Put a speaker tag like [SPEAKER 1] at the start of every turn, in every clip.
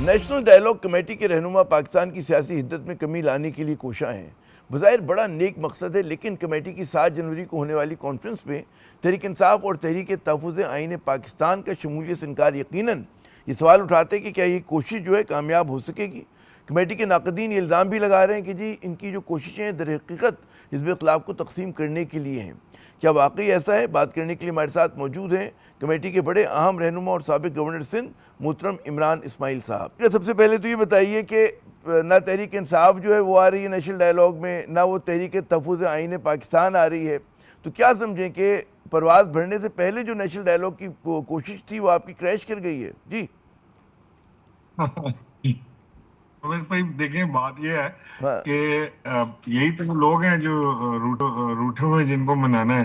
[SPEAKER 1] National dialogue committee کے رہنما پاکستان کی سیاسی حدت میں کمی لانے کے لیے کوشاں ہیں۔ بظاہر بڑا نیک مقصد ہے، لیکن کمیٹی کی 7 جنوری کو ہونے والی کانفرنس میں تحریک انصاف اور تحریک تحفظ آئین پاکستان کا شمولیت سے انکار یقیناً یہ سوال اٹھاتے کہ کیا یہ کوشش جو ہے کامیاب ہو سکے گی۔ کمیٹی کے ناقدین یہ الزام بھی لگا رہے ہیں کہ جی ان کی جو کوششیں در حقیقت حزب اختلاف کو تقسیم کرنے کے لیے ہیں۔ کیا واقعی ایسا ہے؟ بات کرنے کے لیے ہمارے ساتھ موجود ہیں کمیٹی کے بڑے اہم رہنما اور سابق گورنر سندھ محترم عمران اسماعیل صاحب۔ سب سے پہلے تو یہ بتائیے کہ نہ تحریک انصاف جو ہے وہ آ رہی ہے نیشنل ڈائیلاگ میں، نہ وہ تحریک تحفظ آئین پاکستان آ رہی ہے، تو کیا سمجھیں کہ پرواز بھرنے سے پہلے جو نیشنل ڈائیلاگ کی کوشش تھی وہ آپ کی کریش کر گئی ہے؟ جی
[SPEAKER 2] بھائی دیکھیں، بات یہ ہے کہ یہی تو لوگ ہیں جو روٹے ہوئے جن کو منانا ہے۔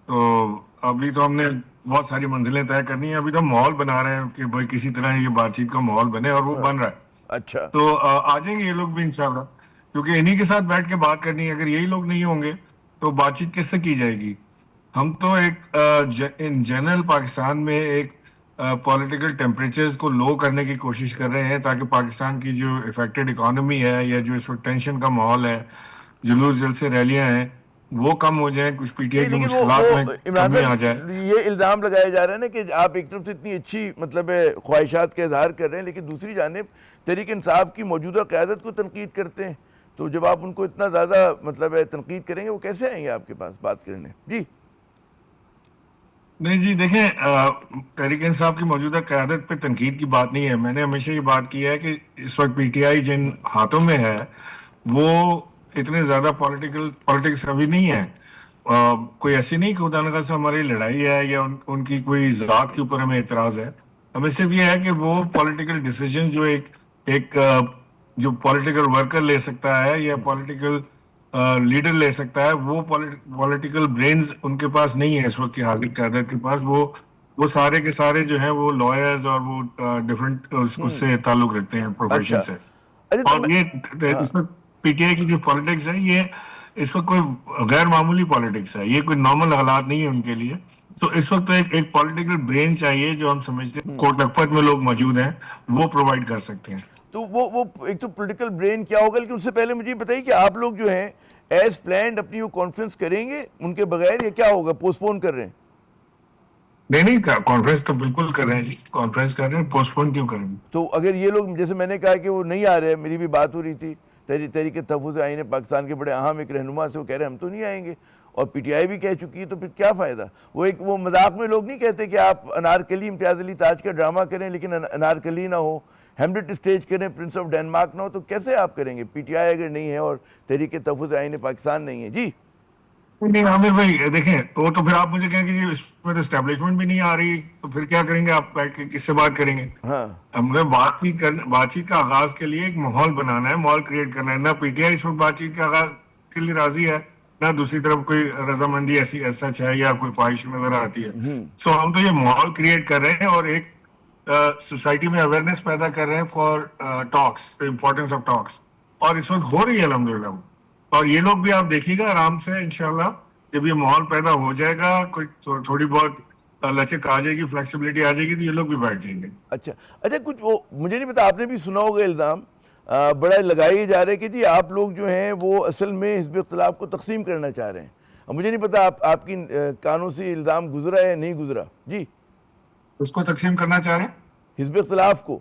[SPEAKER 2] تو ابھی تو ہم نے بہت ساری منزلیں طے کرنی ہیں، ابھی تو ہم ماحول بنا رہے ہیں کہ بھائی کسی طرح یہ بات چیت کا ماحول بنے، اور وہ بن رہا ہے۔
[SPEAKER 1] اچھا،
[SPEAKER 2] تو آ جائیں گے یہ لوگ بھی انشاءاللہ، کیونکہ انہی کے ساتھ بیٹھ کے بات کرنی ہے۔ اگر یہی لوگ نہیں ہوں گے تو بات چیت کس سے کی جائے گی؟ ہم تو ایک ان جنرل پاکستان میں ایک پولیٹیکل ٹیمپریچرز کو لو کرنے کی کوشش کر رہے ہیں، تاکہ پاکستان کی جو افیکٹڈ اکانومی ہے یا جو اس وقت ٹینشن کا ماحول ہے، جلوس جلسے ریلیاں ہیں، وہ کم ہو جائیں، کچھ پی ٹی آئی کی مشکلات میں کمی آ جائے۔
[SPEAKER 1] یہ الزام لگایا جا رہا ہے نا کہ آپ ایک طرف سے اتنی اچھی خواہشات کا اظہار کر رہے ہیں، لیکن دوسری جانب تحریک انصاف کی موجودہ قیادت کو تنقید کرتے ہیں، تو جب آپ ان کو اتنا زیادہ تنقید کریں گے، وہ کیسے آئیں گے آپ کے پاس بات کرنے؟ جی
[SPEAKER 2] نہیں جی، دیکھیں، تحریک انصاف کی موجودہ قیادت پہ تنقید کی بات نہیں ہے۔ میں نے ہمیشہ یہ بات کی ہے کہ اس وقت پی ٹی آئی جن ہاتھوں میں ہے وہ اتنے زیادہ پالیٹکس ابھی نہیں ہے۔ کوئی ایسی نہیں کہ خدا نخواستہ سے ہماری لڑائی ہے یا ان کی کوئی ذات کے اوپر ہمیں اعتراض ہے۔ ہمیں صرف یہ ہے کہ وہ پولیٹیکل ڈیسیجن جو ایک جو پولیٹیکل ورکر لے سکتا ہے یا پولیٹیکل لیڈر لے سکتا ہے، وہ پولیٹیکل برینز ان کے پاس نہیں ہے اس وقت کی حاضر قیادت کے پاس۔ وہ سارے کے سارے جو ہیں وہ لائرز اور وہ ڈفرینٹ اس سے تعلق رکھتے ہیں پروفیشن سے۔ اور یہ اس وقت پی ٹی آئی کی جو پالیٹکس ہے، یہ اس وقت کوئی غیر معمولی پالیٹکس ہے، یہ کوئی نارمل حالات نہیں ہے ان کے لیے۔ تو اس وقت ایک پولیٹیکل برین چاہیے جو ہم سمجھتے ہیں کوٹ لکھپت میں لوگ موجود ہیں، وہ پرووائڈ کر سکتے ہیں۔
[SPEAKER 1] تو وہ ایک تو پولیٹیکل برین کیا ہوگا، لیکن اس سے پہلے مجھے یہ بتائیے کہ آپ لوگ جو ہیں ایز پلانڈ اپنی وہ کانفرنس کریں گے ان کے بغیر، یا کیا ہوگا؟ پوسٹ پون کر رہے ہیں؟
[SPEAKER 2] نہیں، کانفرنس تو بالکل کر رہے ہیں جی، کانفرنس کر رہے ہیں، پوسٹ پون کیوں کریں گے؟
[SPEAKER 1] تو اگر یہ لوگ، جیسے میں نے کہا کہ وہ نہیں آ رہے، میری بھی بات ہو رہی تھی تحریک تحفظ آئین پاکستان کے بڑے اہم ایک رہنما سے، وہ کہہ رہے ہیں ہم تو نہیں آئیں گے، اور پی ٹی آئی بھی کہہ چکی ہے، تو پھر کیا فائدہ؟ وہ مذاق میں لوگ نہیں کہتے کہ آپ انارکلی امتیاز علی تاج کا ڈرامہ کریں لیکن انارکلی نہ ہو، ہیملٹ اسٹیج کریں پرنس آف ڈینمارک نہ ہو، تو کیسے آپ کریں گے؟ پی ٹی آئی اگر نہیں ہے اور تحریک تحفظ آئین پاکستان نہیں ہے۔ جی
[SPEAKER 2] نہیں عامر بھائی، دیکھیں، وہ تو پھر آپ مجھے کہیں کہ اس میں تو اسٹیبلشمنٹ بھی نہیں آ رہی، تو پھر کیا کریں گے آپ بیٹھ کے؟ کس سے بات کریں گے؟ ہم نے بات چیت کا آغاز کے لیے ایک ماحول بنانا ہے، ماحول کریٹ کرنا ہے۔ نہ پی ٹی آئی اس وقت بات چیت کے آغاز کے لیے راضی ہے، نہ دوسری طرف کوئی رضامندی ایسی سچ ہے یا کوئی خواہش نظر آتی ہے۔ سو ہم تو یہ ماحول کریٹ کر رہے ہیں اور ایک سوسائٹی میں اویئرنیس پیدا کر رہے ہیں فار ٹاکس، امپورٹینس آف ٹاکس، اور اس وقت ہو رہی ہے الحمدللہ۔ اور یہ لوگ بھی آپ دیکھیے گا آرام سے انشاءاللہ، جب یہ ماحول پیدا ہو جائے گا، کوئی تھوڑی بہت لچک آ جائے گی، فلیکسیبلٹی آ جائے گی، تو یہ لوگ بھی بیٹھ جائیں گے۔
[SPEAKER 1] اچھا، کچھ مجھے نہیں پتا، آپ نے بھی سنا ہوگا الزام بڑا لگائے جا رہے ہیں کہ جی آپ لوگ جو ہیں وہ اصل میں حزب اختلاف کو تقسیم کرنا چاہ رہے ہیں۔ اب مجھے نہیں پتا آپ کی کانوں سے الزام گزرا ہے یا نہیں گزرا؟ جی
[SPEAKER 2] اس کو تقسیم کرنا چاہ رہے ہیں،
[SPEAKER 1] حزب اختلاف کو؟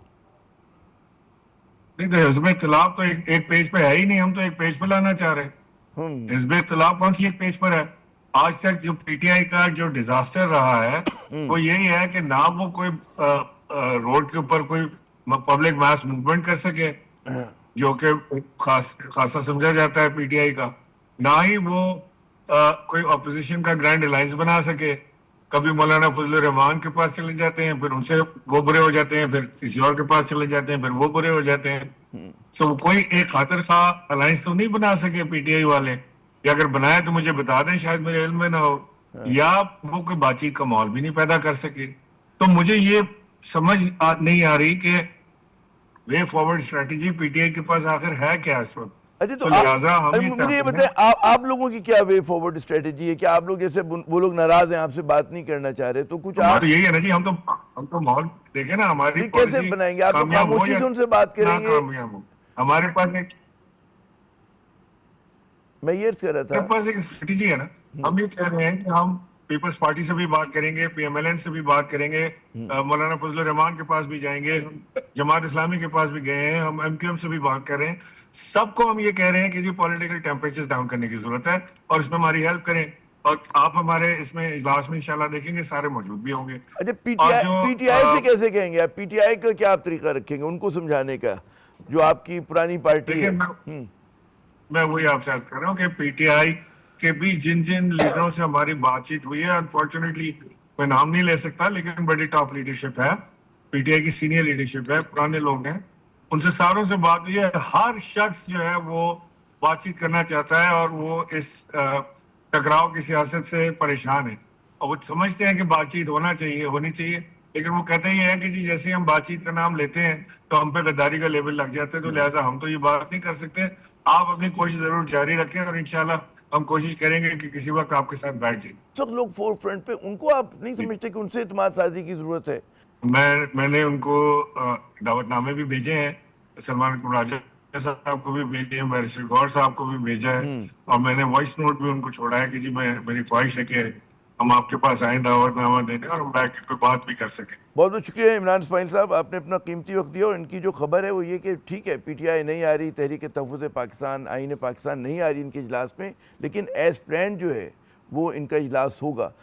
[SPEAKER 2] نہیں تو حزب اختلاف تو ایک پیج پہ ہے ہی نہیں، ہم تو ایک پیج پہ لانا چاہ رہے ہیں۔ حزب اختلاف کون سی ایک پیج پر ہے؟ آج تک جو پی ٹی آئی کا جو ڈیزاسٹر رہا ہے وہ یہی ہے کہ نہ وہ کوئی روڈ کے اوپر کوئی پبلک ماس موومنٹ کر سکے، جو کہ خاصا سمجھا جاتا ہے پی ٹی آئی کا، نہ ہی وہ کوئی اپوزیشن کا گرینڈ الائنس بنا سکے۔ کبھی مولانا فضل الرحمان کے پاس چلے جاتے ہیں، پھر ان سے وہ برے ہو جاتے ہیں، پھر کسی اور کے پاس چلے جاتے ہیں، پھر وہ برے ہو جاتے ہیں۔ سو کوئی ایک خاطر خواہ الائنس تو نہیں بنا سکے پی ٹی آئی والے، یا اگر بنایا تو مجھے بتا دیں، شاید میرے علم میں نہ ہو، یا وہ کوئی بات چیت کا ماحول بھی نہیں پیدا کر سکے۔ تو مجھے یہ سمجھ نہیں آ رہی کہ way forward strategy P T I کے پاس آخر ہے کیا اس وقت۔ لہٰذا ہم
[SPEAKER 1] مجھے یہ بتائیں، آپ لوگوں کی کیا وے فارورڈ اسٹریٹجی ہے؟ کیا آپ لوگ، جیسے وہ لوگ ناراض ہیں، آپ سے بات نہیں کرنا چاہ رہے، تو کچھ
[SPEAKER 2] تو یہی ہے نا جی، ہم تو دیکھیں نا ہماری
[SPEAKER 1] نہیں کیسے
[SPEAKER 2] پالیسی
[SPEAKER 1] بنائیں گے؟ آپ تو
[SPEAKER 2] کامیاب ہو
[SPEAKER 1] خاموشی
[SPEAKER 2] یا
[SPEAKER 1] سے ان سے بات کریں گے.
[SPEAKER 2] ناکامیاب ہو. ہمارے پاس ایک
[SPEAKER 1] میں یہ عرض کر رہا تھا
[SPEAKER 2] ہمارے پاس ایک اسٹریٹجی ہے نا. ہم یہ کہہ رہے ہیں کہ ہم پیپلز پارٹی سے بھی بات کریں گے, پی ایم ایل این سے بھی بات کریں گے, مولانا فضل الرحمان کے پاس بھی جائیں گے, جماعت اسلامی کے پاس بھی گئے ہیں, ہم ایم کیو ایم سے بھی بات کر رہے ہیں. سب کو ہم یہ کہہ رہے ہیں کہ جی پولیٹیکل ٹیمپریچر ڈاؤن کرنے کی ضرورت ہے اور اس میں ہماری ہیلپ کریں. اور آپ ہمارے اس میں اجلاس میں انشاءاللہ دیکھیں گے سارے موجود بھی ہوں گے.
[SPEAKER 1] اچھا
[SPEAKER 2] اور
[SPEAKER 1] پی ٹی آئی سے کیسے کہیں گے آپ؟ پی ٹی آئی کا کیا آپ طریقہ رکھیں گے ان کو سمجھانے کا جو آپ کی پرانی پارٹی
[SPEAKER 2] دیکھیں
[SPEAKER 1] ہے؟
[SPEAKER 2] میں وہی آپ سے عرض کر رہا ہوں کہ پی ٹی آئی کے بھی جن لیڈروں سے ہماری بات چیت ہوئی ہے, انفارچونیٹلی میں نام نہیں لے سکتا لیکن بڑی ٹاپ لیڈرشپ ہے, پی ٹی آئی کی سینئر لیڈرشپ ہے, پرانے لوگ ہیں, ان سے ساروں سے بات ہوئی ہے. ہر شخص جو ہے وہ بات چیت کرنا چاہتا ہے اور وہ اس ٹکراؤ کی سیاست سے پریشان ہے اور وہ سمجھتے ہیں کہ بات چیت ہونی چاہیے, لیکن وہ کہتے یہ ہے کہ جی جیسے ہم بات چیت کا نام لیتے ہیں تو ہم پہ غداری کا لیبل لگ جاتا ہے, تو لہٰذا ہم تو یہ بات نہیں کر سکتے. آپ اپنی کوشش ضرور جاری رکھیں اور انشاءاللہ ہم کوشش کریں گے کہ کسی وقت آپ کے ساتھ بیٹھ جائیں.
[SPEAKER 1] اس وقت لوگ فور فرنٹ پہ, ان کو آپ نہیں سمجھتے کہ ان سے اعتماد سازی کی ضرورت ہے؟
[SPEAKER 2] میں نے ان کو دعوت نامے بھی بھیجے ہیں, سلمان راجہ صاحب کو بھی بھیجے ہیں, بیرسٹر گور صاحب کو بھی بھیجا ہے, اور میں نے وائس نوٹ بھی ان کو چھوڑا ہے کہ جی میری خواہش ہے کہ ہم آپ کے پاس آئیں دعوت نامہ دینے اور ہم بیٹھ کے کوئی بات بھی کر سکیں.
[SPEAKER 1] بہت بہت شکریہ عمران اسماعیل صاحب, آپ نے اپنا قیمتی وقت دیا. اور ان کی جو خبر ہے وہ یہ کہ ٹھیک ہے پی ٹی آئی نہیں آ رہی, تحریک تحفظ پاکستان, آئین پاکستان نہیں آ رہی ان کے اجلاس میں, لیکن ایز پلان جو ہے وہ ان کا اجلاس ہوگا.